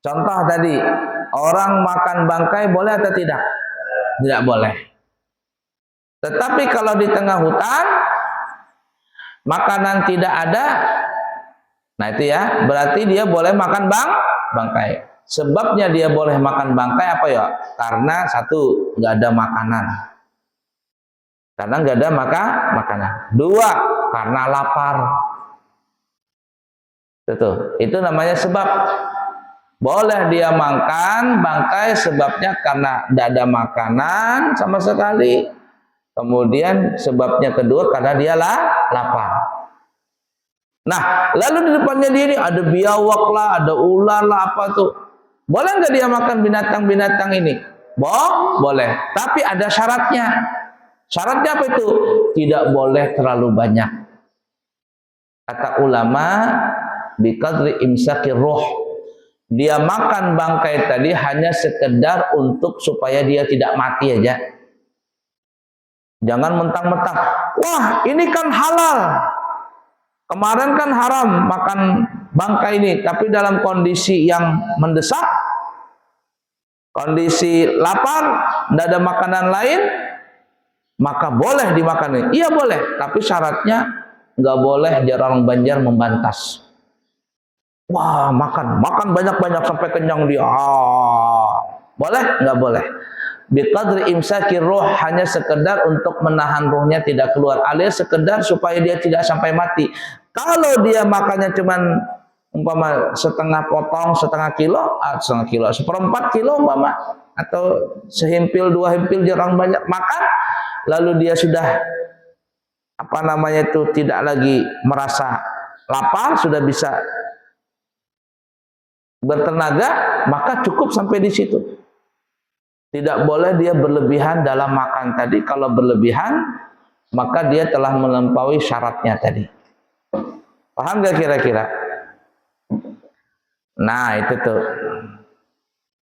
Contoh tadi, orang makan bangkai boleh atau tidak? Tidak boleh. Tetapi kalau di tengah hutan, makanan tidak ada, nah itu ya, berarti dia boleh makan bangkai. Sebabnya dia boleh makan bangkai apa ya? Karena satu, nggak ada makanan. Karena nggak ada makanan. Dua, karena lapar. Itu namanya sebab. Boleh dia makan bangkai sebabnya karena tidak ada makanan sama sekali. Kemudian sebabnya kedua karena dia lapar. Nah, lalu di depannya dia ini ada biawak lah, ada ular lah, apa tuh? Boleh nggak dia makan binatang-binatang ini? Boleh. Tapi ada syaratnya. Syaratnya apa itu? Tidak boleh terlalu banyak. Kata ulama, biqadri imsakir ruh. Dia makan bangkai tadi hanya sekedar untuk supaya dia tidak mati aja. Jangan mentang-mentang, wah ini kan halal. Kemarin kan haram makan bangkai ini, tapi dalam kondisi yang mendesak, kondisi lapar, tidak ada makanan lain, maka boleh dimakan. Iya boleh, tapi syaratnya nggak boleh orang Banjar membantas. Wah makan banyak-banyak sampai kenyang dia. Boleh? Nggak boleh. Biqadri imsakir ruh, hanya sekedar untuk menahan ruhnya tidak keluar, alias sekedar supaya dia tidak sampai mati. Kalau dia makannya cuman umpama setengah potong, setengah kilo, seperempat kilo umpama, atau sehimpil dua himpil jarang banyak makan, lalu dia sudah tidak lagi merasa lapar, sudah bisa bertenaga, maka cukup sampai di situ. Tidak boleh dia berlebihan dalam makan tadi. Kalau berlebihan, maka dia telah melampaui syaratnya tadi. Paham gak kira-kira? Nah itu tuh.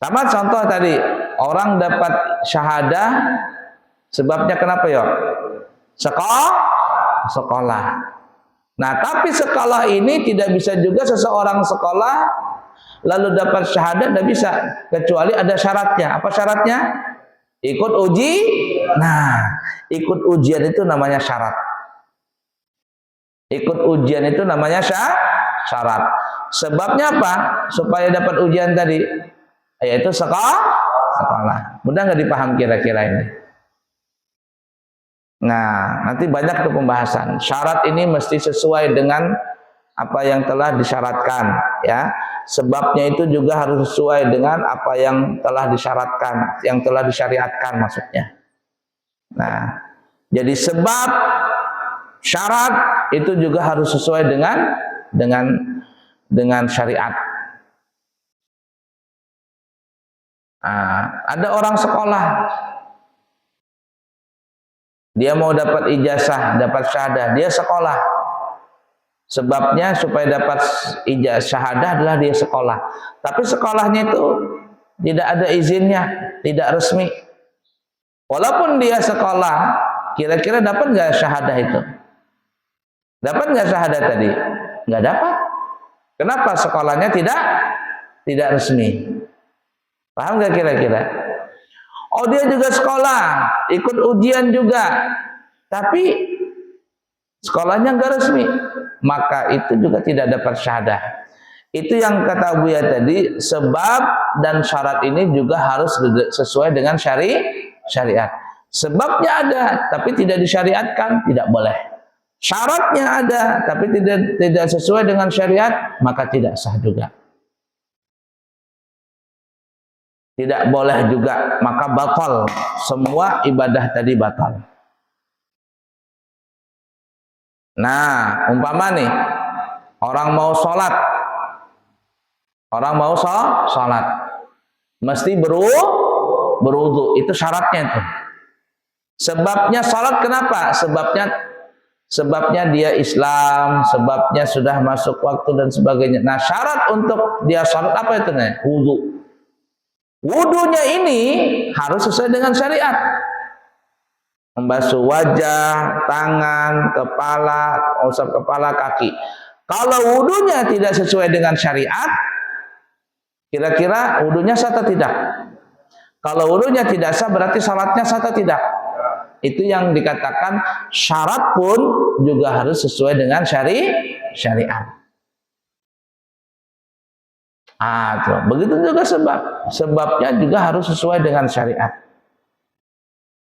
Sama contoh tadi, orang dapat syahadah, sebabnya kenapa ya? Sekolah. Nah tapi sekolah ini tidak bisa juga seseorang sekolah lalu dapat syahadat, tidak bisa, kecuali ada syaratnya. Apa syaratnya? Ikut uji. Nah, ikut ujian itu namanya syarat. Ikut ujian itu namanya syarat. Sebabnya apa? Supaya dapat ujian tadi, yaitu sekolah. Mudah nggak dipaham kira-kira ini? Nah, nanti banyak tuh pembahasan. Syarat ini mesti sesuai dengan apa yang telah disyaratkan, ya. Sebabnya itu juga harus sesuai dengan apa yang telah disyaratkan, yang telah disyariatkan maksudnya. Nah, jadi sebab syarat itu juga harus sesuai dengan syariat. Nah, ada orang sekolah, dia mau dapat ijazah, dapat syahadah, dia sekolah. Sebabnya supaya dapat ijazah syahadah adalah dia sekolah. Tapi sekolahnya itu tidak ada izinnya, tidak resmi. Walaupun dia sekolah, kira-kira dapat nggak syahadah itu? Dapat nggak syahadah tadi? Nggak dapat. Kenapa? Sekolahnya tidak resmi. Paham nggak kira-kira? Oh dia juga sekolah, ikut ujian juga, tapi sekolahnya nggak resmi, maka itu juga tidak dapat syahadah. Itu yang kata Buya tadi, sebab dan syarat ini juga harus sesuai dengan syariat. Sebabnya ada, tapi tidak disyariatkan, tidak boleh. Syaratnya ada, tapi tidak sesuai dengan syariat, maka tidak sah juga. Tidak boleh juga, maka batal. Semua ibadah tadi batal. Nah, umpama nih, orang mau sholat, mesti berwudu, itu syaratnya itu. Sebabnya sholat kenapa? Sebabnya dia Islam, sebabnya sudah masuk waktu dan sebagainya. Nah, syarat untuk dia sholat apa itu nih? Wudu. Wudunya ini harus sesuai dengan syariat. Membasuh wajah, tangan, kepala, usap kepala, kaki. Kalau wudunya tidak sesuai dengan syariat, Kira-kira wudunya sah atau tidak? Kalau wudunya tidak sah berarti salatnya sah atau tidak? Itu yang dikatakan syarat pun juga harus sesuai dengan syariat. Begitu juga sebabnya juga harus sesuai dengan syariat.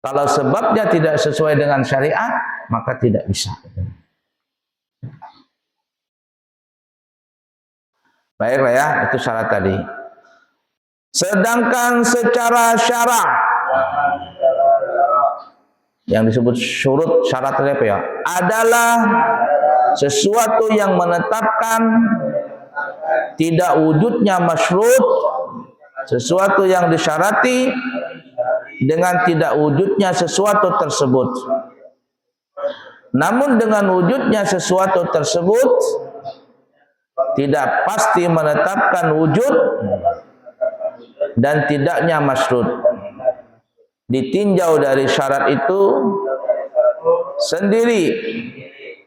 Kalau sebabnya tidak sesuai dengan syariat, maka tidak bisa. Baiklah ya, itu syarat tadi. Sedangkan secara syara, yang disebut syurut syarat tadi apa ya? Adalah sesuatu yang menetapkan tidak wujudnya masyrut, sesuatu yang disyarati dengan tidak wujudnya sesuatu tersebut. Namun dengan wujudnya sesuatu tersebut tidak pasti menetapkan wujud dan tidaknya masyrut. Ditinjau dari syarat itu sendiri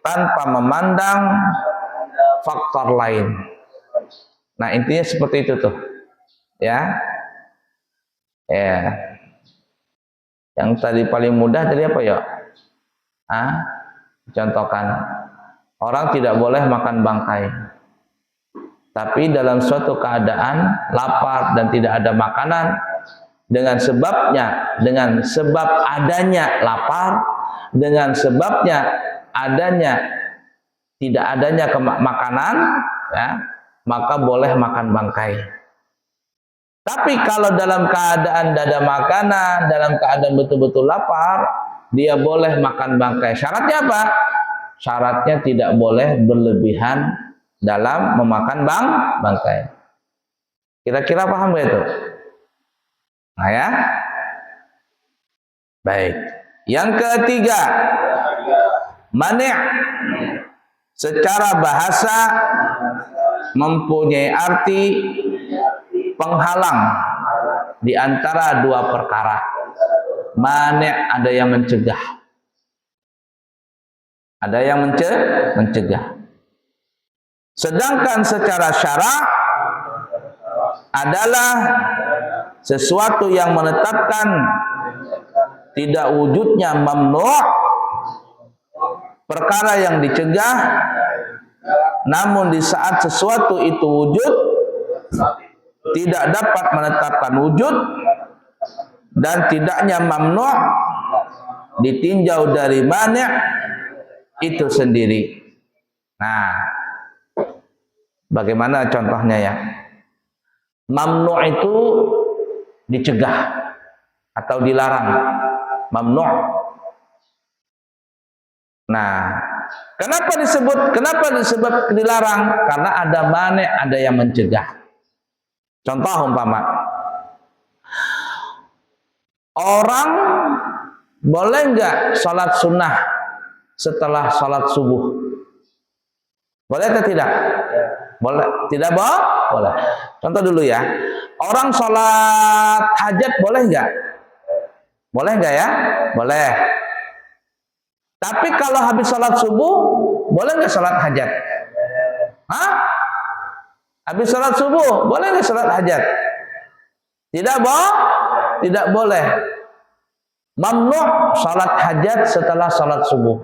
tanpa memandang faktor lain. Nah, intinya seperti itu tuh. Ya. Yang tadi paling mudah tadi apa ya? Contohkan. Orang tidak boleh makan bangkai. Tapi dalam suatu keadaan lapar dan tidak ada makanan, dengan sebab adanya lapar, dengan sebabnya tidak adanya makanan, ya, maka boleh makan bangkai. Tapi kalau dalam keadaan tidak ada makanan, dalam keadaan betul-betul lapar, dia boleh makan bangkai. Syaratnya apa? Syaratnya tidak boleh berlebihan dalam memakan bangkai. Kira-kira paham gak itu? Nah ya. Baik. Yang ketiga, mani' secara bahasa mempunyai arti penghalang di antara dua perkara. Mani' ada yang mencegah. Ada yang mencegah. Sedangkan secara syara adalah sesuatu yang menetapkan tidak wujudnya mamnu', perkara yang dicegah, namun di saat sesuatu itu wujud tidak dapat menetapkan wujud dan tidaknya mamnu' ditinjau dari mani' itu sendiri. Nah, bagaimana contohnya ya? Mamnu' itu dicegah atau dilarang. Mamnu'. Nah, kenapa disebut dilarang? Karena ada mani', ada yang mencegah. Contoh umpama, orang boleh nggak sholat sunnah setelah sholat subuh? Boleh atau tidak? Boleh. Tidak boleh. Contoh dulu ya. Orang sholat hajat boleh nggak? Boleh nggak ya? Boleh. Tapi kalau habis sholat subuh, boleh nggak sholat hajat? Habis sholat subuh, boleh nggak sholat hajat? Tidak boleh. Mamnu' sholat hajat setelah sholat subuh.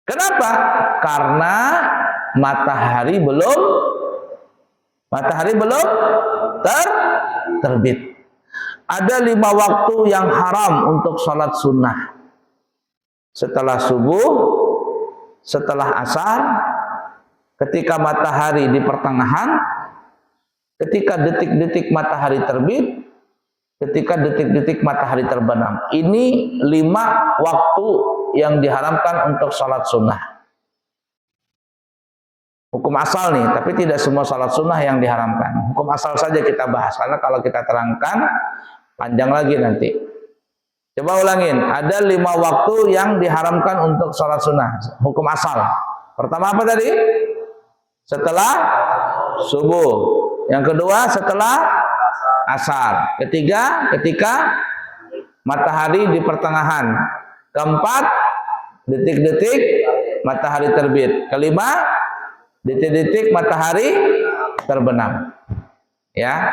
Kenapa? Karena matahari belum terbit. Ada 5 waktu yang haram untuk sholat sunnah. Setelah subuh, setelah asar, ketika matahari di pertengahan, ketika detik-detik matahari terbit, ketika detik-detik matahari terbenam. Ini 5 waktu yang diharamkan untuk sholat sunnah. Hukum asal nih, tapi tidak semua sholat sunnah yang diharamkan. Hukum asal saja kita bahas, karena kalau kita terangkan, panjang lagi nanti. Coba ulangin, ada 5 waktu yang diharamkan untuk sholat sunnah. Hukum asal. Pertama apa tadi? Setelah subuh. Yang kedua setelah asar. Ketiga ketika matahari di pertengahan. Keempat, detik-detik matahari terbit. Kelima, detik-detik matahari terbenam. Ya,